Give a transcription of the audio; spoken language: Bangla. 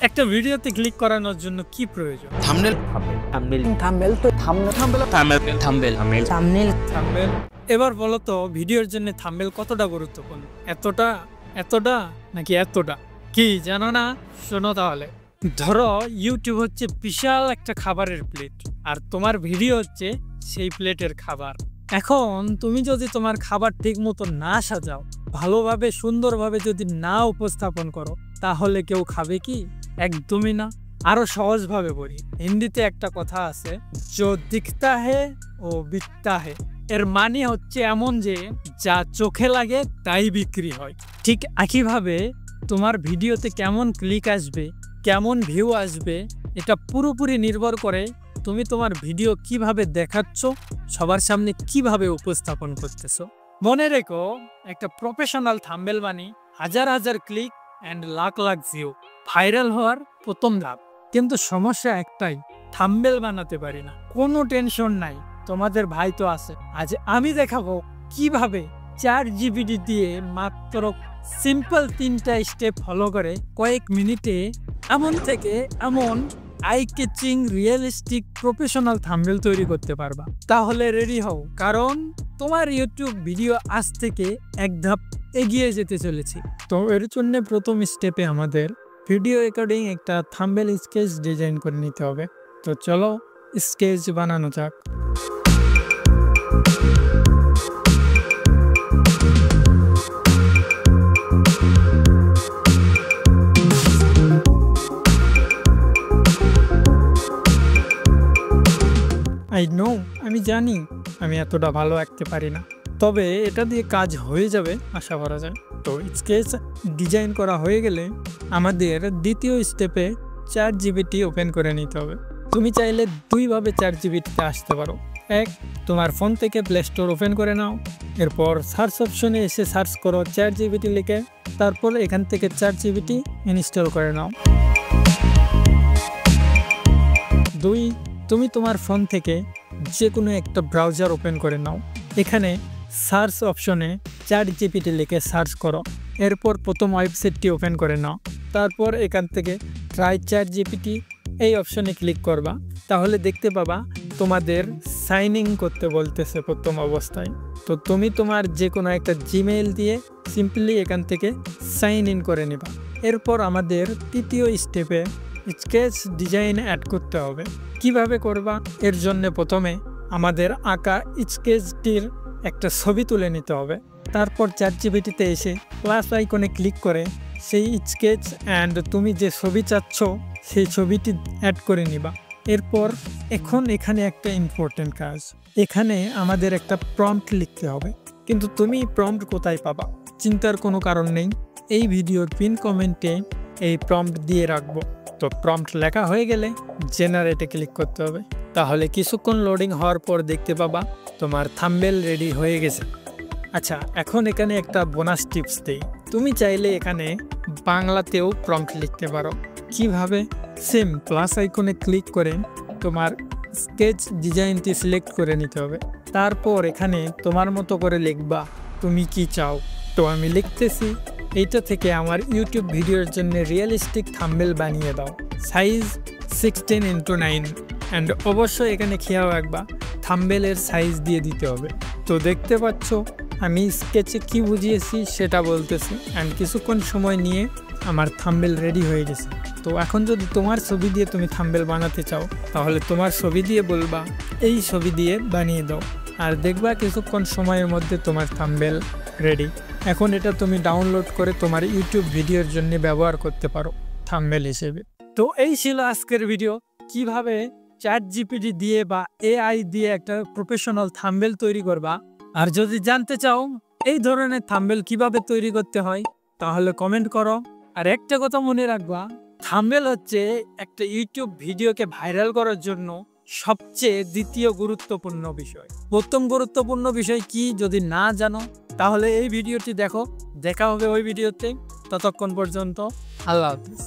একটা ভিডিওতে ক্লিক করানোর জন্য কি প্রয়োজন? Thumbnail thumbnail. এবার বলো তো ভিডিওর জন্য থাম্বনেল কতটা গুরুত্বপূর্ণ? এতটা নাকি এতটা? কি জানো না? শোনো তাহলে। ধরো ইউটিউব হচ্ছে বিশাল একটা খাবারের প্লেট, আর তোমার ভিডিও হচ্ছে সেই প্লেটের খাবার। এখন তুমি যদি তোমার খাবার ঠিক মতো না সাজাও, ভালোভাবে সুন্দরভাবে যদি না উপস্থাপন করো, তাহলে কেউ খাবে কি? একদমই না। আরো সহজভাবে বলি, হিন্দিতে একটা কথা আছে, যো দিখতা হে ও বিকতা হে। এর মানে হচ্ছে এমন যে যা চোখে লাগে তাই বিক্রি হয়। ঠিক একইভাবে তোমার ভিডিওতে কেমন ক্লিক আসবে, কেমন ভিউ আসবে, এটা পুরোপুরি নির্ভর করে তুমি তোমার ভিডিও কিভাবে দেখাচ্ছ, সবার সামনে কিভাবে উপস্থাপন করতেছো। মনে রেখো, একটা প্রফেশনাল থাম্বনেল মানে হাজার হাজার click and lakh lakh view, viral হওয়ার প্রথম ধাপ। কিন্তু সমস্যা একটাই, থাম্বনেল বানাতে পারি না। কোনো টেনশন নাই, তোমাদের ভাই তো আছে। আজ আমি দেখাবো কিভাবে ChatGPT দিয়ে মাত্র সিম্পল 3টা স্টেপ ফলো করে কয়েক মিনিটে এমন থেকে এমন eye catching realistic professional thumbnail তৈরি করতে পারবা। তাহলে রেডি হও, কারণ তোমার ইউটিউব ভিডিও আজ থেকে এক ধাপ এগিয়ে যেতে চলেছে। তো এর জন্য প্রথম স্টেপে আমাদের ভিডিও অ্যাকর্ডিং একটা থাম্বনেল স্কেচ ডিজাইন করে নিতে হবে। তো চলো স্কেচ বানানো যাক। আমি জানি আমি এতটা ভালো আঁকতে পারি না, তবে এটা দিয়ে কাজ হয়ে যাবে আশা করা যায়। তো স্কেচ ডিজাইন করা হয়ে গেলে আমাদের দ্বিতীয় স্টেপে ChatGPT ওপেন করে নিতে হবে। তুমি চাইলে দুইভাবে ChatGPTতে আসতে পারো। এক, তোমার ফোন থেকে প্লে স্টোর ওপেন করে নাও, এরপর সার্চ অপশনে এসে সার্চ করো ChatGPT লিখে, তারপর এখান থেকে ChatGPT ইনস্টল করে নাও। দুই, তুমি তোমার ফোন থেকে যে কোনো একটা ব্রাউজার ওপেন করে নাও, এখানে সার্চ অপশনে ChatGPT লিখে সার্চ করো, এরপর প্রথম ওয়েবসাইটটি ওপেন করে নাও, তারপর এখান থেকে ট্রাই ChatGPT এই অপশনে ক্লিক করবা। তাহলে দেখতে পাবা তোমাদের সাইন ইন করতে বলতেছে প্রথম অবস্থায়। তো তুমি তোমার যে কোনো একটা জিমেইল দিয়ে সিম্পলি এখান থেকে সাইন ইন করে নিবা। এরপর আমাদের তৃতীয় স্টেপে স্কেচ ডিজাইন অ্যাড করতে হবে। কিভাবে করবা? এর জন্য প্রথমে আমাদের আঁকা স্কেচটির একটা ছবি তুলে নিতে হবে। তারপর ChatGPTতে এসে প্লাস আইকনে ক্লিক করে সেই স্কেচ অ্যান্ড তুমি যে ছবি চাচ্ছ সেই ছবিটি অ্যাড করে নিবা। এরপর এখানে একটা ইম্পর্টেন্ট কাজ, এখানে আমাদের একটা প্রম্পট লিখতে হবে। কিন্তু তুমি প্রম্পট কোথায় পাবা? চিন্তার কোনো কারণ নেই, এই ভিডিওর পিন কমেন্টে এই প্রম্পট দিয়ে রাখবো। তো প্রম্পট লেখা হয়ে গেলে জেনারেটে ক্লিক করতে হবে। তাহলে কিছুক্ষণ লোডিং হওয়ার পর দেখতে পাবা তোমার থাম্বনেল রেডি হয়ে গেছে। আচ্ছা, এখন এখানে একটা বোনাস টিপস দেই। তুমি চাইলে এখানে বাংলাতেও প্রম্পট লিখতে পারো। কিভাবে? সেম প্লাস আইকনে ক্লিক করে তোমার স্কেচ ডিজাইনটি সিলেক্ট করে নিতে হবে। তারপর এখানে তোমার মতো করে লিখবা তুমি কি চাও। তো আমি লিখতেছি, এইটা থেকে আমার ইউটিউব ভিডিওর জন্য রিয়েলিস্টিক থাম্বনেল বানিয়ে দাও, সাইজ 16:9। অ্যান্ড অবশ্যই এখানে খেয়াল রাখবা থাম্বনেলের সাইজ দিয়ে দিতে হবে। তো দেখতে পাচ্ছ আমি স্কেচে কি বুঝিয়েছি সেটা বলতেছি, অ্যান্ড কিছুক্ষণ সময় নিয়ে আমার থাম্বনেল রেডি হয়ে গেছে। তো এখন যদি তোমার ছবি দিয়ে তুমি থাম্বনেল বানাতে চাও, তাহলে তোমার ছবি দিয়ে বলবা এই ছবি দিয়ে বানিয়ে দাও, আর দেখবা কিছুক্ষণ সময়ের মধ্যে তোমার থাম্বনেল রেডি। এখন এটা তুমি ডাউনলোড করে তোমার ইউটিউব ভিডিওর জন্য ব্যবহার করতে পারো থাম্বনেল হিসেবে। তো এই ছিল আজকের ভিডিও, কিভাবে ChatGPT দিয়ে বা AI দিয়ে একটা প্রফেশনাল থাম্বনেল তৈরি করবা। আর যদি জানতে চাও এই ধরনের থাম্বনেল কিভাবে তৈরি করতে হয়, তাহলে কমেন্ট করো। আর একটা কথা মনে রাখবা, থাম্বনেল হচ্ছে একটা ইউটিউব ভিডিওকে ভাইরাল করার জন্য সবচেয়ে দ্বিতীয় গুরুত্বপূর্ণ বিষয়। প্রথম গুরুত্বপূর্ণ বিষয় কি যদি না জানো, তাহলে এই ভিডিওটি দেখো। দেখা হবে ওই ভিডিওতে। ততক্ষণ পর্যন্ত আল্লাহ হাফেজ।